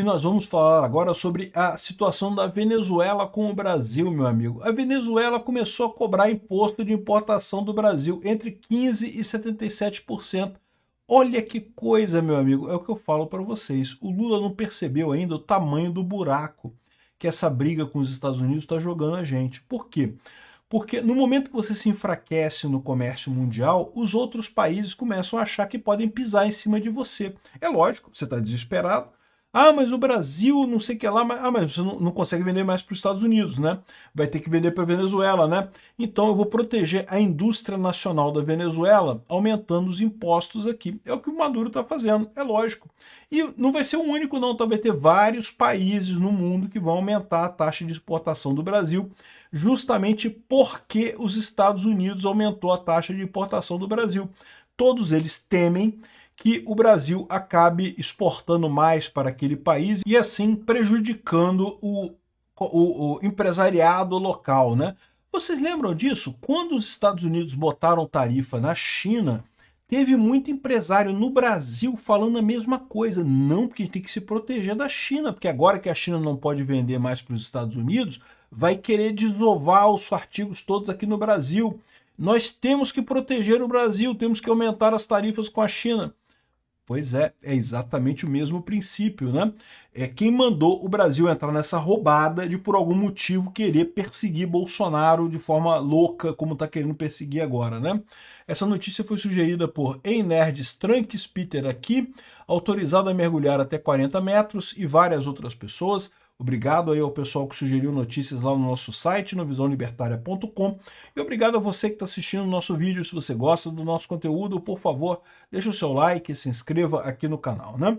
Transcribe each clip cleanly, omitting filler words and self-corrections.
E nós vamos falar agora sobre a situação da Venezuela com o Brasil, meu amigo. A Venezuela começou a cobrar imposto de importação do Brasil entre 15% e 77%. Olha que coisa, meu amigo, é o que eu falo para vocês. O Lula não percebeu ainda o tamanho do buraco que essa briga com os Estados Unidos está jogando a gente. Por quê? Porque no momento que você se enfraquece no comércio mundial, os outros países começam a achar que podem pisar em cima de você. É lógico, você está desesperado. Ah, mas o Brasil, não sei o que lá, mas você não consegue vender mais para os Estados Unidos, né? Vai ter que vender para a Venezuela, né? Então eu vou proteger a indústria nacional da Venezuela, aumentando os impostos aqui. É o que o Maduro está fazendo, é lógico. E não vai ser o único, não, tá? Vai ter vários países no mundo que vão aumentar a taxa de exportação do Brasil, justamente porque os Estados Unidos aumentou a taxa de importação do Brasil. Todos eles temem que o Brasil acabe exportando mais para aquele país e assim prejudicando o empresariado local, né? Vocês lembram disso? Quando os Estados Unidos botaram tarifa na China, teve muito empresário no Brasil falando a mesma coisa. Não, porque a gente tem que se proteger da China, porque agora que a China não pode vender mais para os Estados Unidos, vai querer desovar os artigos todos aqui no Brasil. Nós temos que proteger o Brasil, temos que aumentar as tarifas com a China. Pois é exatamente o mesmo princípio, né? É quem mandou o Brasil entrar nessa roubada de, por algum motivo, querer perseguir Bolsonaro de forma louca, como está querendo perseguir agora, né? Essa notícia foi sugerida por Ei Nerds Tranques Peter aqui, autorizado a mergulhar até 40 metros e várias outras pessoas. Obrigado aí ao pessoal que sugeriu notícias lá no nosso site, no visãolibertaria.com. E obrigado a você que está assistindo o nosso vídeo. Se você gosta do nosso conteúdo, por favor, deixa o seu like e se inscreva aqui no canal, né?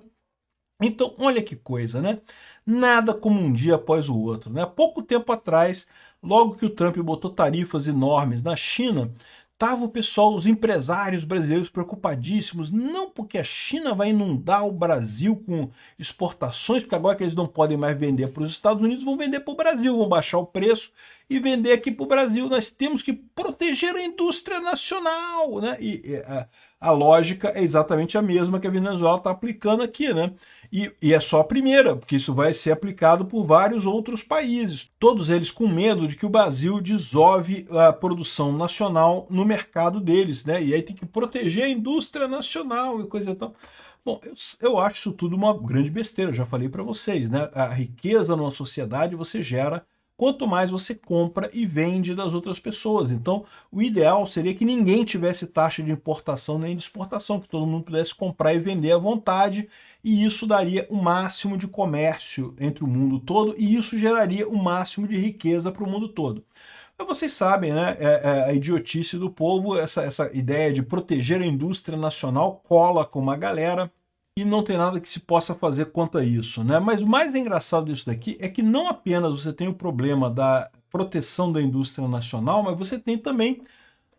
Então, olha que coisa, né? Nada como um dia após o outro, né? Pouco tempo atrás, logo que o Trump botou tarifas enormes na China, tava o pessoal, os empresários brasileiros preocupadíssimos, não porque a China vai inundar o Brasil com exportações, porque agora que eles não podem mais vender para os Estados Unidos, vão vender para o Brasil, vão baixar o preço e vender aqui para o Brasil. Nós temos que proteger a indústria nacional, né? A lógica é exatamente a mesma que a Venezuela está aplicando aqui, né? E é só a primeira, porque isso vai ser aplicado por vários outros países, todos eles com medo de que o Brasil desove a produção nacional no mercado deles, né? E aí tem que proteger a indústria nacional e coisa e tal. Bom, eu acho isso tudo uma grande besteira, eu já falei para vocês, né? A riqueza numa sociedade você gera quanto mais você compra e vende das outras pessoas. Então, o ideal seria que ninguém tivesse taxa de importação nem de exportação, que todo mundo pudesse comprar e vender à vontade, e isso daria o máximo de comércio entre o mundo todo, e isso geraria o máximo de riqueza para o mundo todo. Mas vocês sabem, né, a idiotice do povo, essa ideia de proteger a indústria nacional cola com uma galera, e não tem nada que se possa fazer quanto a isso, né? Mas o mais engraçado disso daqui é que não apenas você tem o problema da proteção da indústria nacional, mas você tem também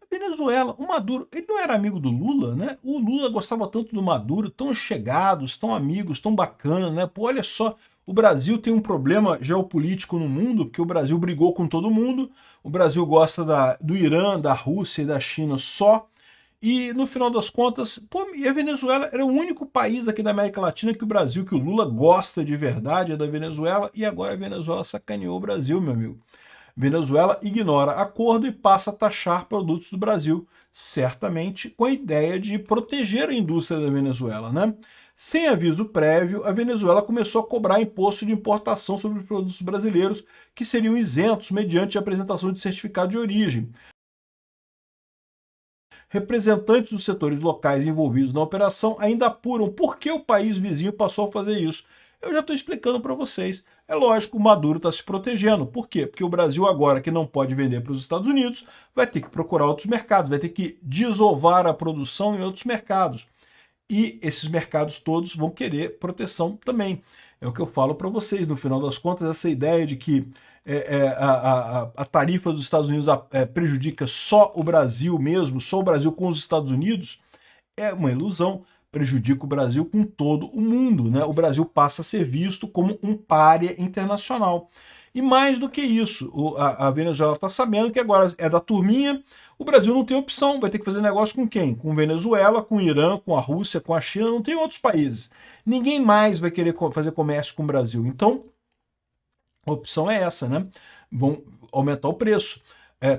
a Venezuela. O Maduro, ele não era amigo do Lula, né? O Lula gostava tanto do Maduro, tão chegados, tão amigos, tão bacana, né? Pô, olha só, o Brasil tem um problema geopolítico no mundo, porque o Brasil brigou com todo mundo, o Brasil gosta do Irã, da Rússia e da China só, e no final das contas, pô, e a Venezuela era o único país aqui da América Latina que o Brasil, que o Lula gosta de verdade, é da Venezuela, e agora a Venezuela sacaneou o Brasil, meu amigo. Venezuela ignora acordo e passa a taxar produtos do Brasil, certamente com a ideia de proteger a indústria da Venezuela, né? Sem aviso prévio, a Venezuela começou a cobrar imposto de importação sobre os produtos brasileiros que seriam isentos mediante a apresentação de certificado de origem. Representantes dos setores locais envolvidos na operação ainda apuram por que o país vizinho passou a fazer isso. Eu já estou explicando para vocês. É lógico, o Maduro está se protegendo. Por quê? Porque o Brasil agora, que não pode vender para os Estados Unidos, vai ter que procurar outros mercados, vai ter que desovar a produção em outros mercados. E esses mercados todos vão querer proteção também. É o que eu falo para vocês. No final das contas, essa ideia de que a tarifa dos Estados Unidos prejudica só o Brasil mesmo, só o Brasil com os Estados Unidos, é uma ilusão. Prejudica o Brasil com todo o mundo, né? O Brasil passa a ser visto como um pária internacional. E mais do que isso, a Venezuela está sabendo que agora é da turminha, o Brasil não tem opção, vai ter que fazer negócio com quem? Com Venezuela, com o Irã, com a Rússia, com a China, não tem outros países. Ninguém mais vai querer fazer comércio com o Brasil. Então, a opção é essa, né? Vão aumentar o preço.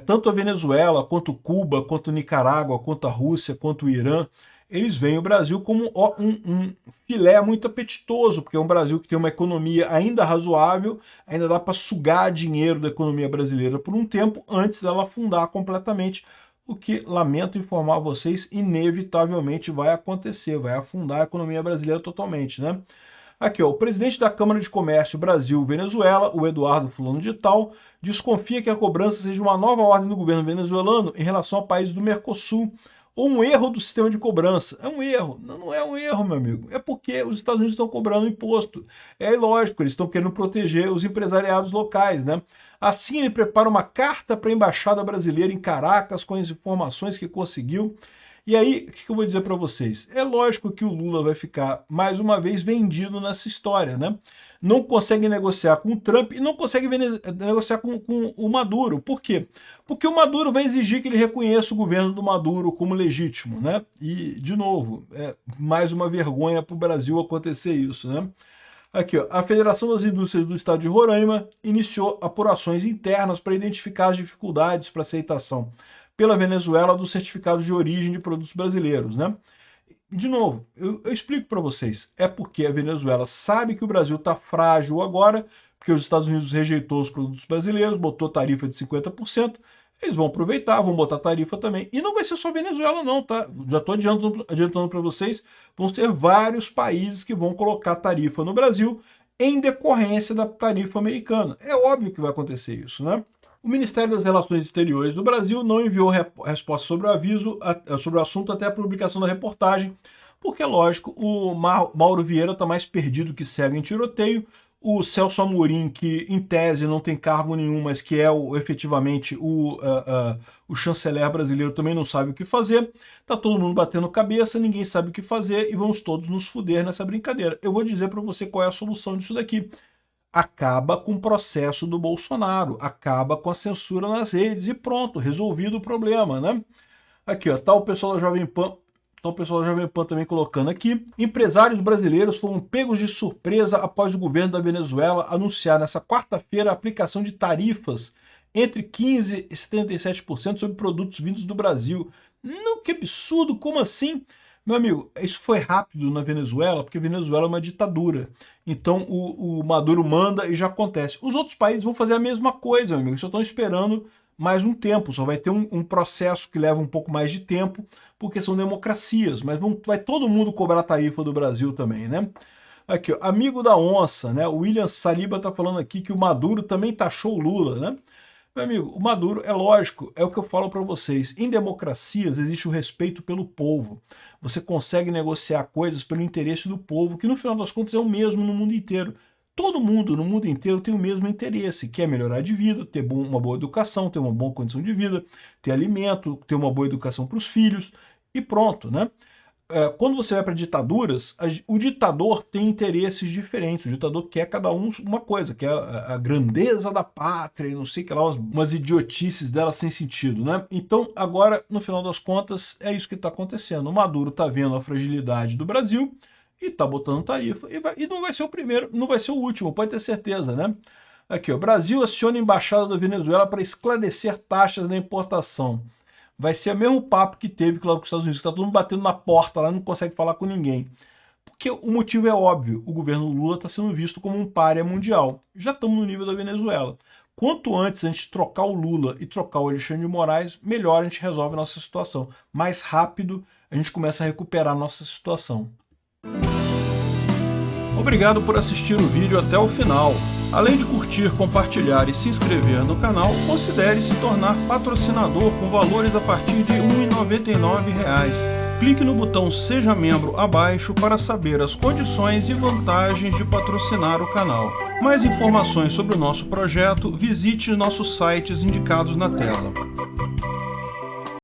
Tanto a Venezuela, quanto Cuba, quanto Nicarágua, quanto a Rússia, quanto o Irã, eles veem o Brasil como um filé muito apetitoso, porque é um Brasil que tem uma economia ainda razoável, ainda dá para sugar dinheiro da economia brasileira por um tempo antes dela afundar completamente, o que, lamento informar vocês, inevitavelmente vai acontecer, vai afundar a economia brasileira totalmente, né? Aqui, ó, o presidente da Câmara de Comércio Brasil-Venezuela, o Eduardo Fulano de Tal, desconfia que a cobrança seja uma nova ordem do governo venezuelano em relação a países do Mercosul, ou um erro do sistema de cobrança. É um erro. Não é um erro, meu amigo. É porque os Estados Unidos estão cobrando imposto. É lógico, eles estão querendo proteger os empresariados locais, né? Assim, ele prepara uma carta para a Embaixada Brasileira em Caracas com as informações que conseguiu. E aí, o que eu vou dizer para vocês? É lógico que o Lula vai ficar, mais uma vez, vendido nessa história, né? Não consegue negociar com o Trump e não consegue negociar com o Maduro. Por quê? Porque o Maduro vai exigir que ele reconheça o governo do Maduro como legítimo, né? E, de novo, é mais uma vergonha para o Brasil acontecer isso, né? Aqui, ó, a Federação das Indústrias do Estado de Roraima iniciou apurações internas para identificar as dificuldades para aceitação pela Venezuela dos certificados de origem de produtos brasileiros, né? De novo, eu explico para vocês, é porque a Venezuela sabe que o Brasil está frágil agora, porque os Estados Unidos rejeitou os produtos brasileiros, botou tarifa de 50%, eles vão aproveitar, vão botar tarifa também. E não vai ser só a Venezuela não, tá? Já estou adiantando para vocês, vão ser vários países que vão colocar tarifa no Brasil em decorrência da tarifa americana. É óbvio que vai acontecer isso, né? O Ministério das Relações Exteriores do Brasil não enviou resposta sobre o aviso, sobre o assunto até a publicação da reportagem, porque, é lógico, o Mauro Vieira está mais perdido que cego em tiroteio, o Celso Amorim, que em tese não tem cargo nenhum, mas que é efetivamente o chanceler brasileiro, também não sabe o que fazer, tá todo mundo batendo cabeça, ninguém sabe o que fazer e vamos todos nos fuder nessa brincadeira. Eu vou dizer para você qual é a solução disso daqui. Acaba com o processo do Bolsonaro, acaba com a censura nas redes e pronto, resolvido o problema, né? Aqui, ó, tá o pessoal da Jovem Pan, também colocando aqui. Empresários brasileiros foram pegos de surpresa após o governo da Venezuela anunciar nessa quarta-feira a aplicação de tarifas entre 15% e 77% sobre produtos vindos do Brasil. Não, que absurdo, como assim? Meu amigo, isso foi rápido na Venezuela, porque a Venezuela é uma ditadura. Então o Maduro manda e já acontece. Os outros países vão fazer a mesma coisa, meu amigo, só estão esperando mais um tempo, só vai ter um processo que leva um pouco mais de tempo, porque são democracias, mas vai todo mundo cobrar a tarifa do Brasil também, né? Aqui, ó, amigo da onça, né? O William Saliba tá falando aqui que o Maduro também taxou o Lula, né? Meu amigo, o Maduro, é lógico, é o que eu falo para vocês, em democracias existe o respeito pelo povo. Você consegue negociar coisas pelo interesse do povo, que no final das contas é o mesmo no mundo inteiro. Todo mundo no mundo inteiro tem o mesmo interesse, que é melhorar de vida, ter uma boa educação, ter uma boa condição de vida, ter alimento, ter uma boa educação para os filhos e pronto, né? Quando você vai para ditaduras, o ditador tem interesses diferentes. O ditador quer cada um uma coisa, quer a grandeza da pátria e não sei o que lá, umas idiotices dela sem sentido, né? Então, agora, no final das contas, é isso que está acontecendo. O Maduro está vendo a fragilidade do Brasil e está botando tarifa. E não vai ser o primeiro, não vai ser o último, pode ter certeza, né? Aqui, ó, Brasil aciona a Embaixada da Venezuela para esclarecer taxas na importação. Vai ser o mesmo papo que teve lá com os Estados Unidos, que tá todo mundo batendo na porta lá, não consegue falar com ninguém. Porque o motivo é óbvio, o governo Lula está sendo visto como um pária mundial. Já estamos no nível da Venezuela. Quanto antes a gente trocar o Lula e trocar o Alexandre de Moraes, melhor a gente resolve a nossa situação. Mais rápido a gente começa a recuperar a nossa situação. Obrigado por assistir o vídeo até o final. Além de curtir, compartilhar e se inscrever no canal, considere se tornar patrocinador com valores a partir de R$ 1,99. Clique no botão Seja Membro abaixo para saber as condições e vantagens de patrocinar o canal. Mais informações sobre o nosso projeto, visite nossos sites indicados na tela.